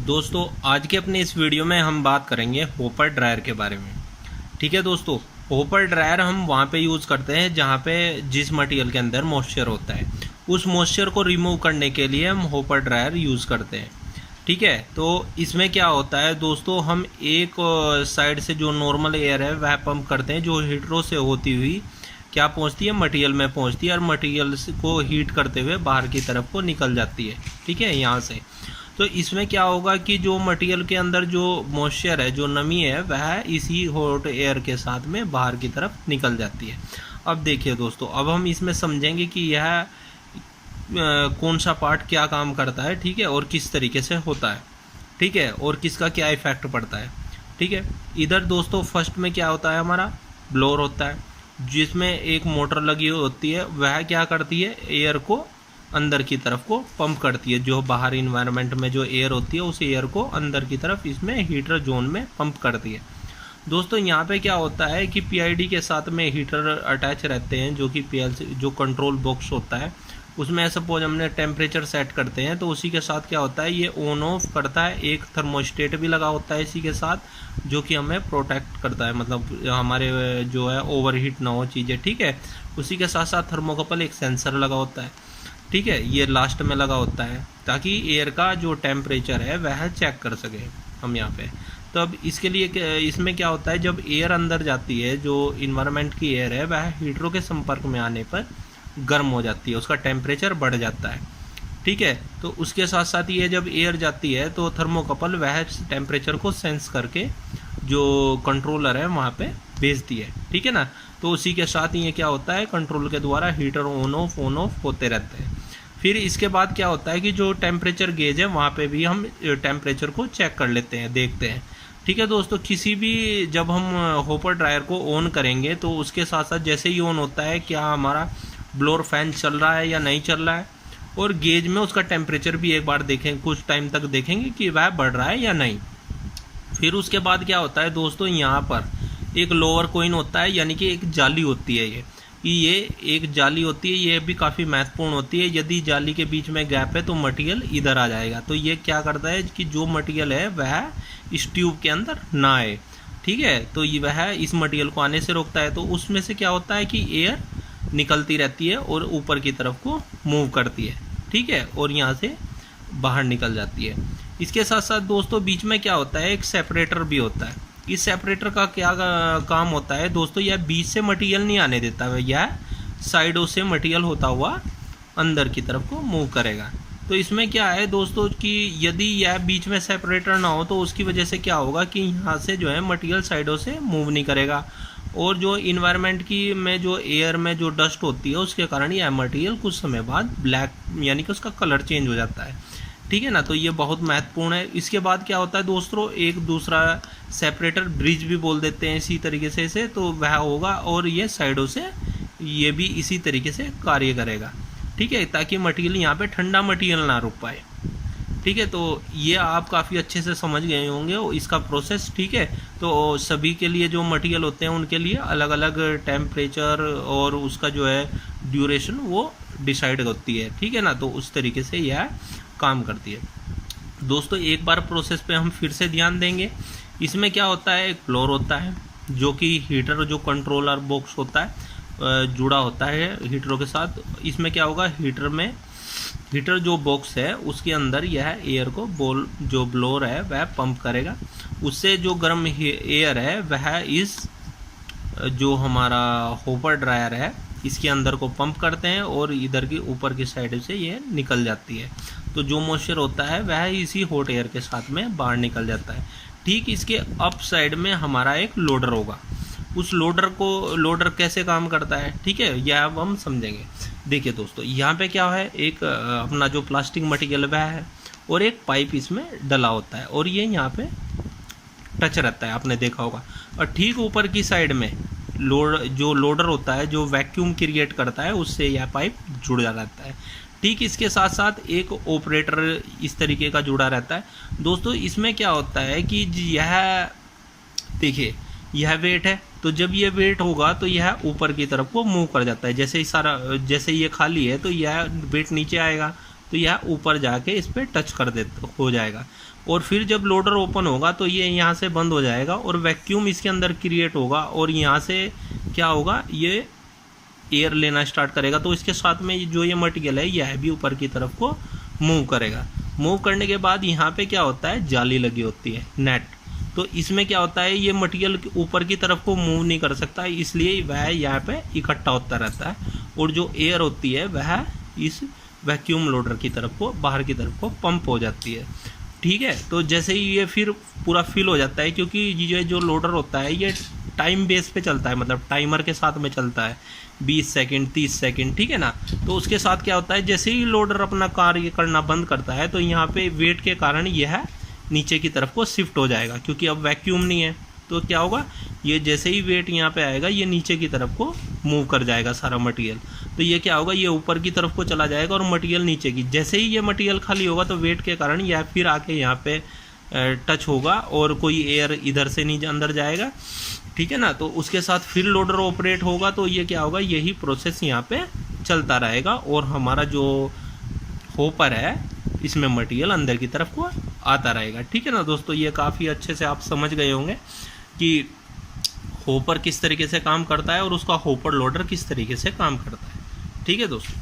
दोस्तों आज के अपने इस वीडियो में हम बात करेंगे होपर ड्रायर के बारे में। ठीक है दोस्तों, होपर ड्रायर हम वहाँ पे यूज़ करते हैं जहाँ पे जिस मटेरियल के अंदर मॉइस्चर होता है, उस मॉइस्चर को रिमूव करने के लिए हम होपर ड्रायर यूज़ करते हैं। ठीक है, तो इसमें क्या होता है दोस्तों, हम एक साइड से जो नॉर्मल एयर है वह पंप करते हैं, जो हीटरों से होती हुई क्या पहुंचती है, मटेरियल में पहुंचती है और मटेरियल को हीट करते हुए बाहर की तरफ को निकल जाती है। ठीक है, यहाँ से तो इसमें क्या होगा कि जो मटेरियल के अंदर जो मॉइस्चर है, जो नमी है, वह इसी हॉट एयर के साथ में बाहर की तरफ निकल जाती है। अब देखिए दोस्तों, अब हम इसमें समझेंगे कि यह कौन सा पार्ट क्या काम करता है, ठीक है, और किस तरीके से होता है, ठीक है, और किसका क्या इफेक्ट पड़ता है। ठीक है, इधर दोस्तों फर्स्ट में क्या होता है, हमारा ब्लोअर होता है जिसमें एक मोटर लगी होती है। वह क्या करती है, एयर को अंदर की तरफ को पंप करती है। जो बाहर इन्वायरमेंट में जो एयर होती है, उस एयर को अंदर की तरफ इसमें हीटर जोन में पंप करती है। दोस्तों यहाँ पे क्या होता है कि पीआईडी के साथ में हीटर अटैच रहते हैं, जो कि पीएलसी जो कंट्रोल बॉक्स होता है, उसमें सपोज हमने टेम्परेचर सेट करते हैं तो उसी के साथ क्या होता है, ये ऑन ऑफ करता है। एक थर्मोस्टेट भी लगा होता है इसी के साथ, जो कि हमें प्रोटेक्ट करता है, मतलब हमारे जो है ओवरहीट ना हो चीज़ें। ठीक है, उसी के साथ साथ थर्मोकपल एक सेंसर लगा होता है। ठीक है, ये लास्ट में लगा होता है ताकि एयर का जो टेम्परेचर है वह चेक कर सके हम यहाँ पे। तो अब इसके लिए इसमें क्या होता है, जब एयर अंदर जाती है, जो इन्वायरमेंट की एयर है, वह हीटरों के संपर्क में आने पर गर्म हो जाती है, उसका टेम्परेचर बढ़ जाता है। ठीक है, तो उसके साथ साथ ये जब एयर जाती है तो थर्मोकपल वह टेम्परेचर को सेंस करके जो कंट्रोलर है वहाँ पे भेजती है। ठीक है ना, तो उसी के साथ ये क्या होता है, कंट्रोल के द्वारा हीटर ऑन ऑफ होते रहते हैं। फिर इसके बाद क्या होता है कि जो टेम्परेचर गेज है वहाँ पे भी हम टेम्परेचर को चेक कर लेते हैं, देखते हैं। ठीक है दोस्तों, किसी भी जब हम होपर ड्रायर को ऑन करेंगे तो उसके साथ साथ जैसे ही ऑन होता है, क्या हमारा ब्लोअर फैन चल रहा है या नहीं चल रहा है, और गेज में उसका टेम्परेचर भी एक बार देखें, कुछ टाइम तक देखेंगे कि वह बढ़ रहा है या नहीं। फिर उसके बाद क्या होता है दोस्तों, यहाँ पर एक लोअर कॉइन होता है, यानी कि एक जाली होती है। ये एक जाली होती है, ये भी काफ़ी महत्वपूर्ण होती है। यदि जाली के बीच में गैप है तो मटेरियल इधर आ जाएगा। तो ये क्या करता है कि जो मटेरियल है वह इस ट्यूब के अंदर ना आए। ठीक है, तो ये वह इस मटेरियल को आने से रोकता है। तो उसमें से क्या होता है कि एयर निकलती रहती है और ऊपर की तरफ को मूव करती है। ठीक है, और यहाँ से बाहर निकल जाती है। इसके साथ साथ दोस्तों बीच में क्या होता है, एक सेपरेटर भी होता है। इस सेपरेटर का क्या काम होता है दोस्तों, यह बीच से मटेरियल नहीं आने देता है, यह साइडों से मटेरियल होता हुआ अंदर की तरफ को मूव करेगा। तो इसमें क्या है दोस्तों कि यदि यह बीच में सेपरेटर ना हो तो उसकी वजह से क्या होगा कि यहाँ से जो है मटेरियल साइडों से मूव नहीं करेगा, और जो इन्वायरमेंट की में जो एयर में जो डस्ट होती है उसके कारण यह मटेरियल कुछ समय बाद ब्लैक, यानी कि उसका कलर चेंज हो जाता है। ठीक है ना, तो ये बहुत महत्वपूर्ण है। इसके बाद क्या होता है दोस्तों, एक दूसरा सेपरेटर ब्रिज भी बोल देते हैं इसी तरीके से इसे, तो वह होगा और ये साइडों से ये भी इसी तरीके से कार्य करेगा। ठीक है, ताकि मटेरियल यहाँ पे ठंडा मटेरियल ना रुक पाए। ठीक है, तो ये आप काफ़ी अच्छे से समझ गए होंगे इसका प्रोसेस। ठीक है, तो सभी के लिए जो मटेरियल होते हैं उनके लिए अलग अलग टेम्परेचर और उसका जो है ड्यूरेशन वो डिसाइड होती है। ठीक है ना, तो उस तरीके से यह काम करती है। दोस्तों एक बार प्रोसेस पे हम फिर से ध्यान देंगे। इसमें क्या होता है, एक फ्लोर होता है जो कि हीटर जो कंट्रोलर बॉक्स होता है जुड़ा होता है हीटरों के साथ। इसमें क्या होगा, हीटर जो बॉक्स है उसके अंदर यह एयर को जो ब्लोअर है वह पंप करेगा। उससे जो गर्म एयर है वह इस जो हमारा होपर ड्रायर है इसके अंदर को पंप करते हैं और इधर की ऊपर की साइड से ये निकल जाती है। तो जो मॉइस्चर होता है वह इसी हॉट एयर के साथ में बाहर निकल जाता है। ठीक इसके अप साइड में हमारा एक लोडर होगा। उस लोडर कैसे काम करता है, ठीक है, यह अब हम समझेंगे। देखिए दोस्तों, यहाँ पे क्या है, एक अपना जो प्लास्टिक मटेरियल वह है और एक पाइप इसमें डला होता है और ये यहाँ पे टच रहता है, आपने देखा होगा। और ठीक ऊपर की साइड में जो लोडर होता है, जो वैक्यूम क्रिएट करता है, उससे यह पाइप जुड़ा रहता है। ठीक इसके साथ साथ एक ऑपरेटर इस तरीके का जुड़ा रहता है। दोस्तों इसमें क्या होता है कि यह देखिए, यह वेट है, तो जब ये वेट होगा तो यह ऊपर की तरफ को मूव कर जाता है। जैसे ये खाली है तो यह वेट नीचे आएगा, तो यह ऊपर जाके इस पर टच कर दे हो जाएगा। और फिर जब लोडर ओपन होगा तो ये यहाँ से बंद हो जाएगा और वैक्यूम इसके अंदर क्रिएट होगा और यहाँ से क्या होगा, ये एयर लेना स्टार्ट करेगा। तो इसके साथ में जो ये मटेरियल है यह भी ऊपर की तरफ को मूव करेगा। मूव करने के बाद यहाँ पे क्या होता है, जाली लगी होती है, नेट। तो इसमें क्या होता है, ये मटेरियल ऊपर की तरफ को मूव नहीं कर सकता, इसलिए वह यहाँ पे इकट्ठा होता रहता है और जो एयर होती है वह इस वैक्यूम लोडर की तरफ को, बाहर की तरफ को पंप हो जाती है। ठीक है, तो जैसे ही ये फिर पूरा फिल हो जाता है, क्योंकि ये जो लोडर होता है ये टाइम बेस पे चलता है, मतलब टाइमर के साथ में चलता है, 20 सेकंड 30 सेकंड, ठीक है ना। तो उसके साथ क्या होता है, जैसे ही लोडर अपना कार्य करना बंद करता है तो यहाँ पे वेट के कारण यह नीचे की तरफ को शिफ्ट हो जाएगा, क्योंकि अब वैक्यूम नहीं है। तो क्या होगा, ये जैसे ही वेट यहाँ पे आएगा ये नीचे की तरफ को मूव कर जाएगा सारा मटेरियल। तो ये क्या होगा, ये ऊपर की तरफ को चला जाएगा और मटेरियल नीचे की, जैसे ही ये मटेरियल खाली होगा तो वेट के कारण यह फिर आके यहाँ पे टच होगा और कोई एयर इधर से नहीं अंदर जाएगा, ठीक है ना। तो उसके साथ फिर लोडर ऑपरेट होगा, तो ये क्या होगा, यही प्रोसेस यहाँ पे चलता रहेगा और हमारा जो होपर है इसमें मटेरियल अंदर की तरफ को आता रहेगा। ठीक है ना दोस्तों, ये काफ़ी अच्छे से आप समझ गए होंगे कि होपर किस तरीके से काम करता है और उसका होपर लोडर किस तरीके से काम करता है। ठीक है दोस्तों।